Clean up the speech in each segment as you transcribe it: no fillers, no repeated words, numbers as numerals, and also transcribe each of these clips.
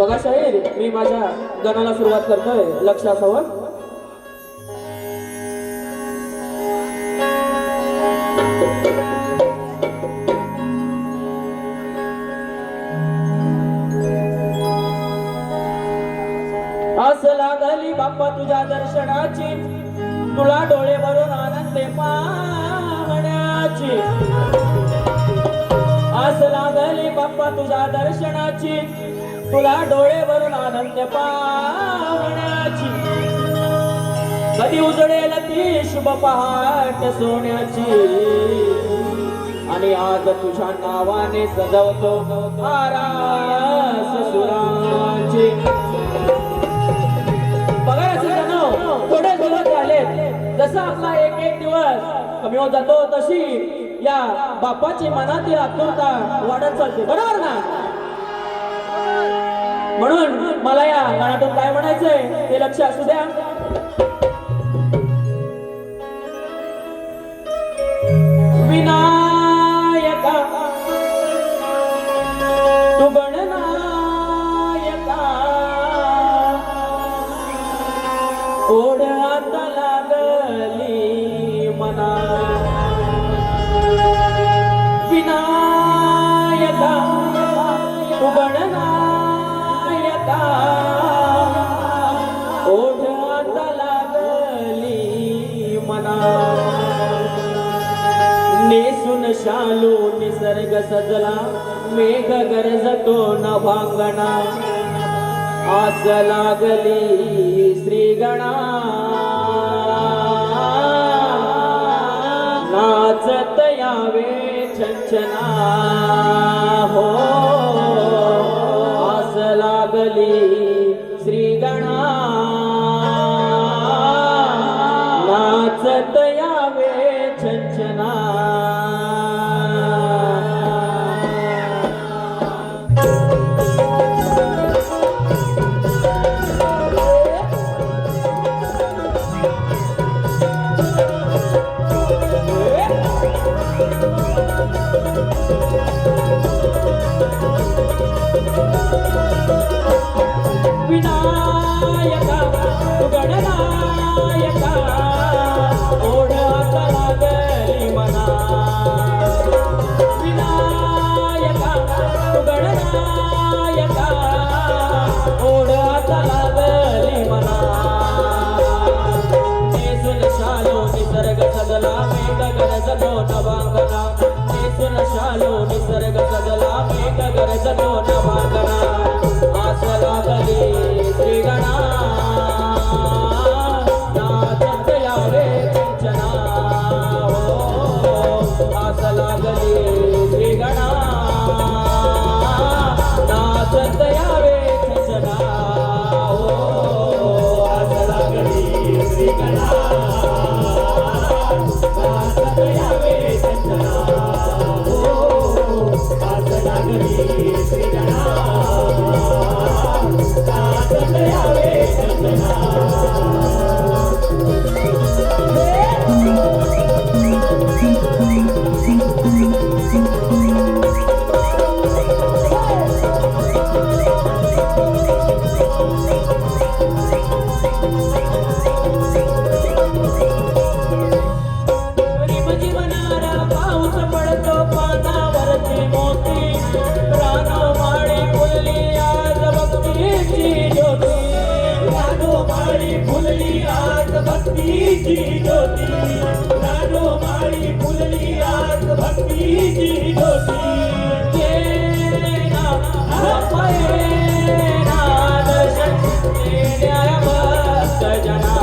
बघा शाहीर, मी माझ्या गाण्याला सुरुवात करतोय, लक्ष असावं. आस लागली बाप्पा तुझ्या दर्शनाची, तुला डोळे भरून आनंदे पाहण्याची. आस लागली बाप्पा तुझ्या दर्शनाची, तुला डोळे भरून आनंद पाहण्याची. कधी उजळेल ती शुभ पहाट सोन्याची, आणि आज तुझ्या नावाने सजवतो आरास सुराची. बघा थोडे दिवस झाले, जसा आपला एक एक दिवस कमी होत जातो तशी या बाप्पाची मनातील आतुरता वाढत चालते, बरोबर ना? म्हणून मला या गाण्यातून काय म्हणायचंय ते लक्ष असू द्या. विनायका तू गणनायका, ओढ आता लागली मना. विनायका तू गणनायका, ओढ आता लागली मना. नेसून शालू निसर्ग सजला, मेघ गरजतो नभांगणा. आस लागली श्रीगणा, नाचत यावे छंछना. हो आस लागली श्रीगणा, नाचत यावे छंछना. विनायका तू गणनायका, ओढ आता लागली मना. विनायका तू गणनायका, ओढ आता लागली मना. नेसून शालो निसर्ग सजला, मेघ गरजतो नभांगणा. नेसून शालो निसर्ग सजला, मेघ गरजतो नभांगणा. आस लागली श्रीगणा, नाचत यावे छंछना. हो आस लागली श्रीगणा, नाचत यावे छंछना. हो आस लागली श्रीगणा, नाचत यावे छंछना. हो आस लागली श्रीगणा, नाचत यावे छंछना. जीवनाला पाऊस पडतो पानावरती मोती, रानोमाळी फुलली आज भक्तीची ज्योती. रानोमाळी फुलली आज भक्तीची ज्योती. रानोमाळी फुलली आज भक्तीची ज्योती. येना येना दर्शन देणाऱ्या भक्तजना,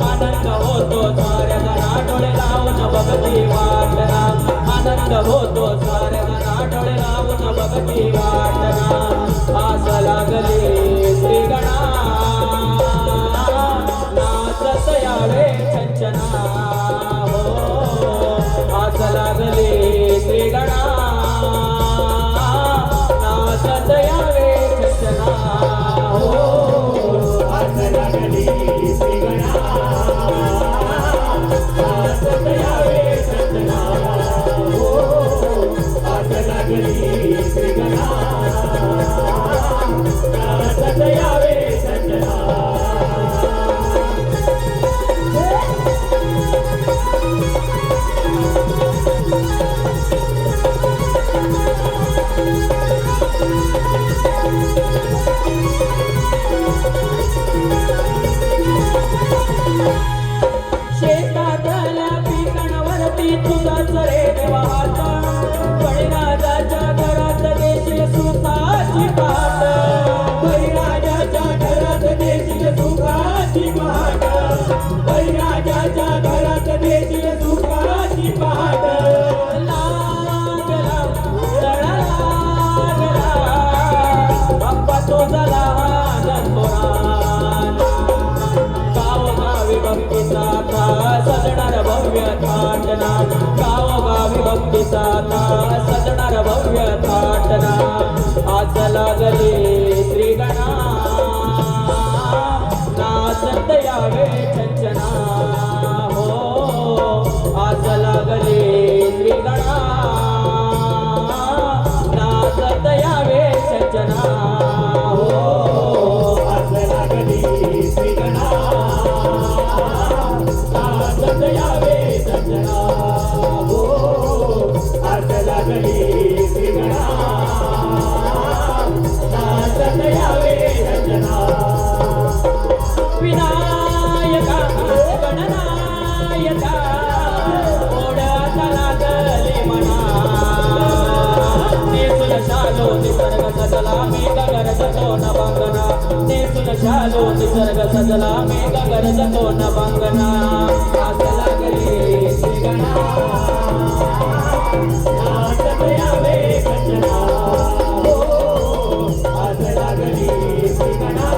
आनंद होतो साऱ्या जना डोळे लावून बघती वाटना. आनंद होतो साऱ्या जना डोळे लावून बघती वाटना. आस लागली श्रीगणा, नाचत यावे छंछना. हो आस लागली श्रीगणा, नाचत यावे छंछना. हो आस लागली श्रीगणा, नाचत यावे छंछना. हो आस लागली श्रीगणा. दिवसाता सजणार भव्य थाटना आज लागले श्रीगणा नाचत यावे छंचना हो आज लागले श्रीगणा नाचत यावे छंचना हो आज लागली श्रीगणा नाचत यावे सजना हो आज लागली श्रीगणा नाचत यावे सजना विनायका गणनायका ओढ्याचा लागले म्हणा नेसुन शालो निसर्ग सजला मेघ गरजतो न बांगना नेसुन शालो निसर्ग सजला मेघ गरजतो न बांगना आज लागले श्रीगणा नाचत यावे सजना हो आज लागली श्रीगणा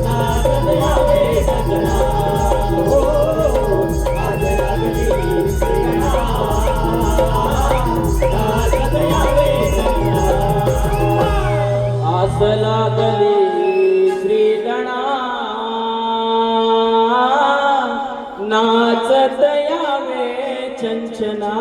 नाचत यावे सजना हो आज लागली श्रीगणा नाचत यावे सजना आस लागली श्रीगणा नाचत यावे छंछना